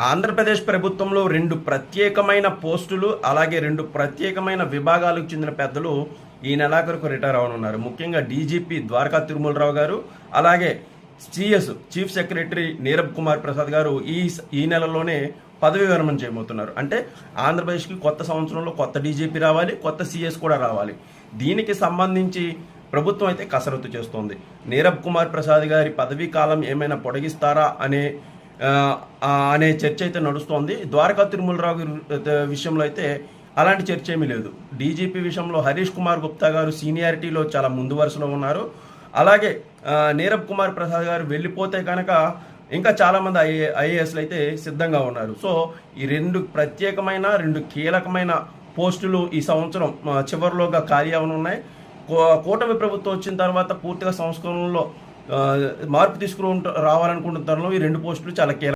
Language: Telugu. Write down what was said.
ఆంధ్రప్రదేశ్ ప్రభుత్వంలో 2 ప్రత్యేకమైన పోస్టులు, అలాగే 2 ప్రత్యేకమైన విభాగాలకు చెందిన పెద్దలు ఈ నెలాఖరుకు రిటైర్ అవనున్నారు. ముఖ్యంగా డీజీపీ ద్వారకా తిరుమలరావు గారు, అలాగే CS chief secretary Neerabh Kumar Prasad గారు ఈ నెలలోనే పదవి విరమణ చేయబోతున్నారు. అంటే ఆంధ్రప్రదేశ్కి కొత్త సంవత్సరంలో కొత్త డీజీపీ రావాలి, కొత్త సిఎస్ కూడా రావాలి. దీనికి సంబంధించి ప్రభుత్వం అయితే కసరత్తు చేస్తోంది. నీరబ్ కుమార్ ప్రసాద్ గారి పదవీ కాలం ఏమైనా పొడిగిస్తారా అనే చర్చ అయితే నడుస్తోంది. ద్వారకా తిరుమలరావు విషయంలో అయితే అలాంటి చర్చ ఏమీ లేదు. డీజీపీ విషయంలో హరీష్ కుమార్ గుప్తా గారు సీనియారిటీలో చాలా ముందు వరుసలో ఉన్నారు. అలాగే నీరబ్ కుమార్ ప్రసాద్ గారు వెళ్ళిపోతే కనుక ఇంకా చాలామంది ఐఏఎస్లు అయితే సిద్ధంగా ఉన్నారు. సో ఈ 2 ప్రత్యేకమైన 2 కీలకమైన పోస్టులు ఈ సంవత్సరం చివరిలోగా ఖాళీ అవనున్నాయి. కూటమి ప్రభుత్వం వచ్చిన తర్వాత పూర్తిగా సంస్కరణలో మార్పు రావాలనుకుంటున్న తరుణంలో ఈ 2 పోస్టులు చాలా కీలకం.